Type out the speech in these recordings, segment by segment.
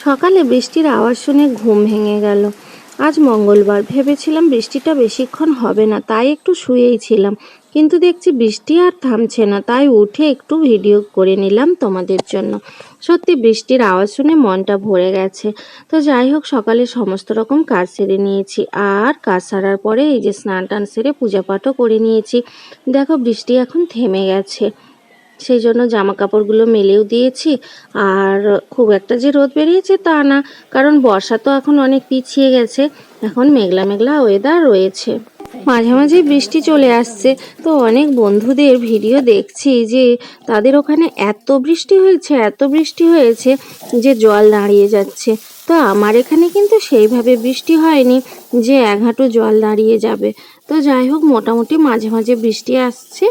সকালে বৃষ্টির আওয়াজ শুনে ঘুম ভেঙে গেল। আজ মঙ্গলবার, ভেবেছিলাম বৃষ্টিটা বেশিক্ষণ হবে না, তাই একটু শুয়েই ছিলাম। কিন্তু দেখছি বৃষ্টি আর থামছে না, তাই উঠে একটু ভিডিও করে নিলাম তোমাদের জন্য। সত্যি বৃষ্টির আওয়াজ শুনে মনটা ভরে গেছে। তো যাই হোক, সকালে সমস্ত রকম কাজ সেরে নিয়েছি, আর কাজ সারার পরে এই যে স্নান টান সেরে পূজা পাঠও করে নিয়েছি। দেখো বৃষ্টি এখন থেমে গেছে, সেই জন্য জামা কাপড়গুলো মেলেও দিয়েছি। আর খুব একটা যে রোদ বেরিয়েছে তা না, কারণ বর্ষা তো এখন অনেক পিছিয়ে গেছে। এখন মেঘলা মেঘলা ওয়েদার রয়েছে, মাঝে মাঝে বৃষ্টি চলে আসছে। তো অনেক বন্ধুদের ভিডিও দেখছি যে তাদের ওখানে এত বৃষ্টি হয়েছে, এত বৃষ্টি হয়েছে যে জল দাঁড়িয়ে যাচ্ছে। তো আমার এখানে কিন্তু সেইভাবে বৃষ্টি হয়নি যে এক হাঁটু জল দাঁড়িয়ে যাবে। তো যাই হোক, মোটামুটি মাঝে মাঝে বৃষ্টি আসছে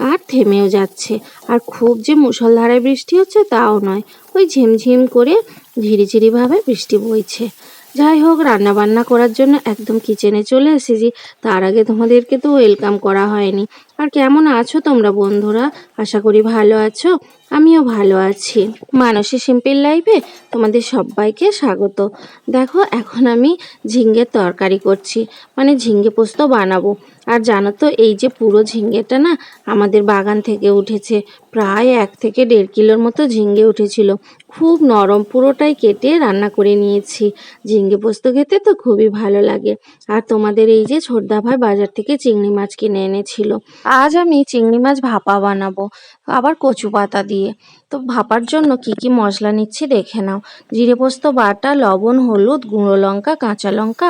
আর থেমেও যাচ্ছে। আর খুব যে মুষলধারে বৃষ্টি হচ্ছে তাও নয়, ওই ঝিমঝিম করে ঝিরিঝিরিভাবে বৃষ্টি বইছে। যাই হোক, রান্না বান্না করার জন্য একদম কিচেনে চলে এসেছি। তার আগে তোমাদেরকে তো ওয়েলকাম করা হয়নি। আর কেমন আছো তোমরা বন্ধুরা? আশা করি ভালো আছো। আমিও ভালো আছি। মানসী সিম্পল লাইফে তোমাদের সবাইকে স্বাগত। দেখো, এখন আমি ঝিঙ্গের তরকারি করছি, মানে ঝিঙ্গে পোস্ত বানাবো। আর জানো তো, এই যে পুরো ঝিঙ্গেটা না আমাদের বাগান থেকে উঠেছে। প্রায় 1 থেকে 1.5 কিলোর মতো ঝিঙ্গে উঠেছিল। খুব নরম, পুরোটাই কেটে রান্না করে নিয়েছি। ঝিঙ্গে পোস্ত খেতে তো খুবই ভালো লাগে। আর তোমাদের এই যে ছোটদা ভাই বাজার থেকে চিংড়ি মাছ কিনে এনেছিল। আজ আমি চিংড়ি মাছ ভাপা বানাবো, আবার কচু পাতা দিয়ে। তো ভাপার জন্য কি কি মশলা নিচ্ছি দেখে নাও। জিরে পোস্ত বাটা, লবণ, হলুদ, গুঁড়ো লঙ্কা, কাঁচা লঙ্কা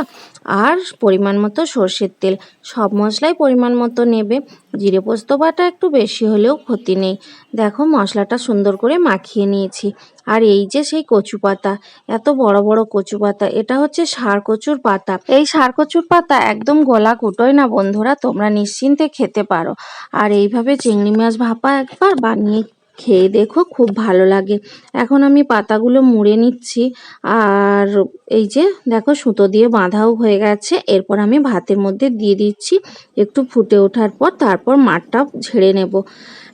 আর পরিমাণ মতো সর্ষের তেল। সব মশলাই পরিমাণ মতো নেবে। জিরে পোস্ত বাটা একটু বেশি হলেও ক্ষতি নেই। দেখো, মশলাটা সুন্দর করে মাখিয়ে নিয়েছি। আর এই যে সেই কচু পাতা, এত বড় বড় কচু পাতা, এটা হচ্ছে ষাঁড় কচুর পাতা। এই ষাঁড় কচুর পাতা একদম গলা কুটোয় না বন্ধুরা, তোমরা নিশ্চিন্তে খেতে পারো। আর এইভাবে চিংড়ি মাছ ভাপা একবার বানিয়ে খেয়ে দেখো, খুব ভালো লাগে। এখন আমি পাতাগুলো মুড়ে নিচ্ছি। আর এই যে দেখো, সুতো দিয়ে বাঁধাও হয়ে গেছে। এরপর আমি ভাতের মধ্যে দিয়ে দিচ্ছি। একটু ফুটে ওঠার পর তারপর মাঠটা ঝেড়ে নেব।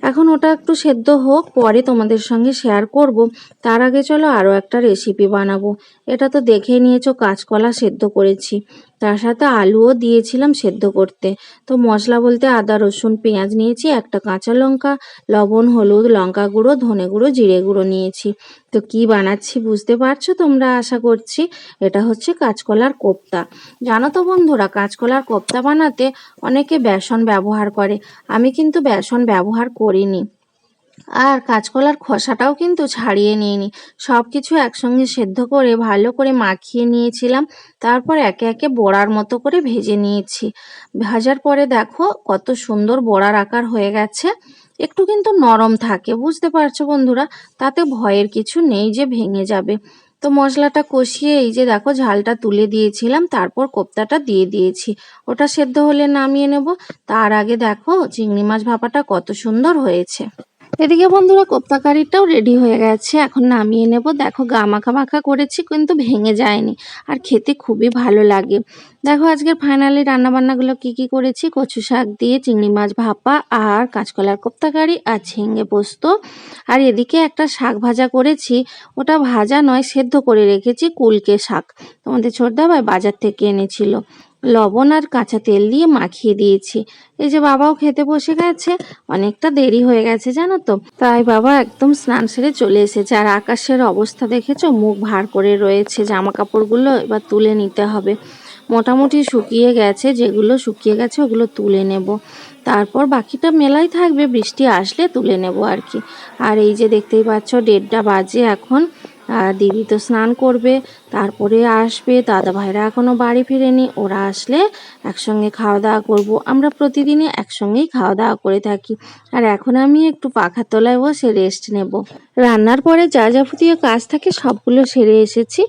এখন ওটা একটু সেদ্ধ হোক, পরে তোমাদের সঙ্গে শেয়ার করব। তার আগে চলো আরও একটা রেসিপি বানাবো। এটা তো দেখেই নিয়েছো, কাঁচকলা সেদ্ধ করেছি, তার সাথে আলুও দিয়েছিলাম সেদ্ধ করতে। তো মশলা বলতে আদা, রসুন, পেঁয়াজ নিয়েছি, একটা কাঁচা লঙ্কা, লবণ, হলুদ, লঙ্কা গুঁড়ো, ধনে গুঁড়ো, জিরে গুঁড়ো নিয়েছি। তো কি বানাচ্ছি বুঝতে পারছো তোমরা, আশা করছি। এটা হচ্ছে কাঁচকলার কোপ্তা। জানো তো বন্ধুরা, কাঁচকলার কোপ্তা বানাতে অনেকে বেসন ব্যবহার করে। আমি কিন্তু বেসন ব্যবহার করিনি। আর কাঁচকলার খোসাটাও কিন্তু ছাড়িয়ে নিইনি। সব কিছু একসঙ্গে সেদ্ধ করে ভালো করে মাখিয়ে নিয়েছিলাম। তারপর একে একে বড়ার মতো করে ভেজে নিয়েছি। ভাজার পরে দেখো কত সুন্দর বড়ার আকার হয়ে গেছে। একটু কিন্তু নরম থাকে, বুঝতে পারছো বন্ধুরা, তাতে ভয়ের কিছু নেই যে ভেঙে যাবে। তো মশলাটা কষিয়ে এই যে দেখো ঝালটা তুলে দিয়েছিলাম, তারপর কোপ্তাটা দিয়ে দিয়েছি। ওটা সেদ্ধ হলে নামিয়ে নেব। তার আগে দেখো চিংড়ি মাছ ভাপাটা কত সুন্দর হয়েছে। এদিকে বন্ধুরা, কোপ্তা কারিটাও রেডি হয়ে গেছে, এখন নামিয়ে নেব। দেখো গা মাখা মাখা করেছি, কিন্তু ভেঙে যায়নি, আর খেতে খুবই ভালো লাগে। দেখো আজকের ফাইনালি রান্নাবান্নাগুলো কি কি করেছি: কচু শাক দিয়ে চিংড়ি মাছ ভাপা, আর কাঁচকলার কোপ্তা কারি, আর ঝিঙে পোস্ত। আর এদিকে একটা শাক ভাজা করেছি, ওটা ভাজা নয়, সেদ্ধ করে রেখেছি, কুলকে শাক। তোমাদের ছোটদা ভাই বাজার থেকে এনেছিল। লবণ আর কাঁচা তেল দিয়ে মাখিয়ে দিয়েছি। এই যে বাবাও খেতে বসে গেছে। অনেকটা দেরি হয়ে গেছে জানো তো, তাই বাবা একদম স্নান সেরে চলে এসেছে। আর আকাশের অবস্থা দেখেছো, মুখ ভার করে রয়েছে। জামা কাপড়গুলো এবার তুলে নিতে হবে। মোটামুটি শুকিয়ে গেছে, যেগুলো শুকিয়ে গেছে ওগুলো তুলে নেব। তারপর বাকিটা মেলাই থাকবে, বৃষ্টি আসলে তুলে নেব আর কি। আর এই যে দেখতেই পাচ্ছ, 1:30 বাজে এখন। আর দিদি তো স্নান করবে, তারপরে আসবে। দাদা ভাইরা এখনও বাড়ি ফিরেনি, ওরা আসলে একসঙ্গে খাওয়া দাওয়া করব। আমরা প্রতিদিনই একসঙ্গেই খাওয়া দাওয়া করে থাকি। আর এখন আমি একটু পাখার তলায় বসে রেস্ট নেব। রান্নার পরে যা যাবতীয় কাজ থাকে সবগুলো সেরে এসেছি।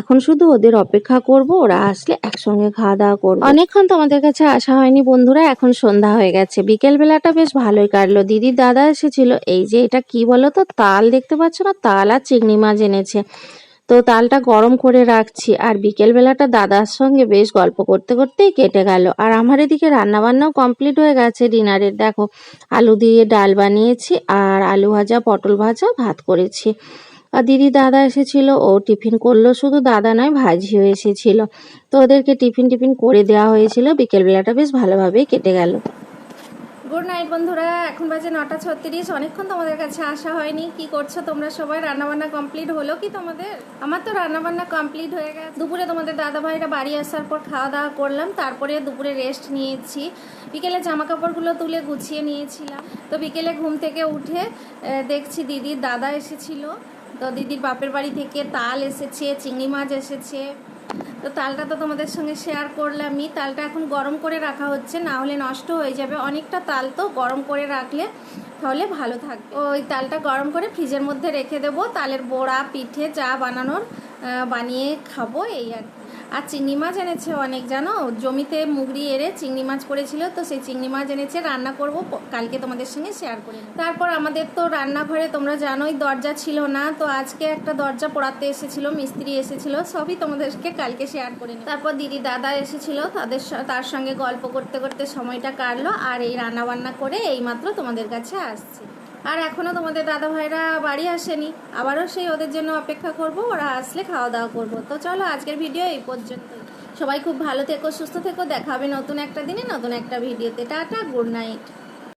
এখন শুধু ওদের অপেক্ষা করব, ওরা আসলে একসঙ্গে খাওয়া দাওয়া করব। অনেকক্ষণ তোমাদের কাছে আসা হয়নি বন্ধুরা, এখন সন্ধ্যা হয়ে গেছে। বিকেল বেলাটা বেশ ভালোই কাটলো। দিদির দাদা এসেছিল। এই যে এটা কি বলো তো, তাল দেখতে পাচ্ছ না, তাল আর চিংড়ি মাছ এনেছে। তো তালটা গরম করে রাখছি। আর বিকেল বেলাটা দাদার সঙ্গে বেশ গল্প করতে করতেই কেটে গেল। আর আমার এদিকে রান্নাবান্নাও কমপ্লিট হয়ে গেছে ডিনারের। দেখো, আলু দিয়ে ডাল বানিয়েছি, আর আলু ভাজা, পটল ভাজা, ভাত করেছি। আর দিদি দাদা এসেছিল, ও টিফিন করলো, শুধু দাদা নয় ভাইঝিও এসেছিল। তো ওদেরকে টিফিন করে দেওয়া হয়েছিল। বিকেলবেলাটা বেশ ভালোভাবেই কেটে গেল। গুড নাইট বন্ধুরা, এখন বাজে 9:36। অনেকক্ষণ তোমাদের কাছে আসা হয়নি। কি করছো তোমরা সবাই? রান্নাবান্না কমপ্লিট হলো কি তোমাদের? আমার তো রান্নাবান্না কমপ্লিট হয়ে গেছে। দুপুরে তোমাদের দাদা ভাইরা বাড়ি আসার পর খাওয়া দাওয়া করলাম, তারপরে দুপুরে রেস্ট নিয়েছি। বিকেলে জামা কাপড়গুলো তুলে গুছিয়ে নিয়েছিলাম। তো বিকেলে ঘুম থেকে উঠে দেখছি দিদির দাদা এসেছিল। তো দিদির বাপের বাড়ি থেকে তাল এসেছে, চিংড়ি মাছ এসেছে। তো তালটা তো তোমাদের সঙ্গে শেয়ার করলামই। তালটা এখন গরম করে রাখা হচ্ছে, না হলে নষ্ট হয়ে যাবে। অনেকটা তাল তো গরম করে রাখলে তাহলে ভালো থাকবে। ওই তালটা গরম করে ফ্রিজের মধ্যে রেখে দেবো। তালের বড়া, পিঠে যা বানানোর বানিয়ে খাবো, এই আর কি। আর চিংড়ি মাছ এনেছে অনেক, জানো, জমিতে মুগরি এড়ে চিংড়ি মাছ পড়েছিল, তো সেই চিংড়ি মাছ এনেছে, রান্না করব, কালকে তোমাদের সঙ্গে শেয়ার করে। তারপর আমাদের তো রান্নাঘরে তোমরা জানোই দরজা ছিল না, তো আজকে একটা দরজা পোড়াতে এসেছিল, মিস্ত্রি এসেছিল, সবই তোমাদেরকে কালকে শেয়ার করে নিই। তারপর দিদি দাদা এসেছিল, তার সঙ্গে গল্প করতে করতে সময়টা কাটলো। আর এই রান্না বান্না করে এইমাত্র তোমাদের কাছে আসছে। আর এখনও তোমাদের দাদা ভাইরা বাড়ি আসেনি, আবারও সেই ওদের জন্য অপেক্ষা করব, ওরা আসলে খাওয়া দাওয়া করব। তো চলো আজকের ভিডিও এই পর্যন্তই। সবাই খুব ভালো থেকো, সুস্থ থেকো। দেখা হবে নতুন একটা দিনে নতুন একটা ভিডিওতে। Tata, good night.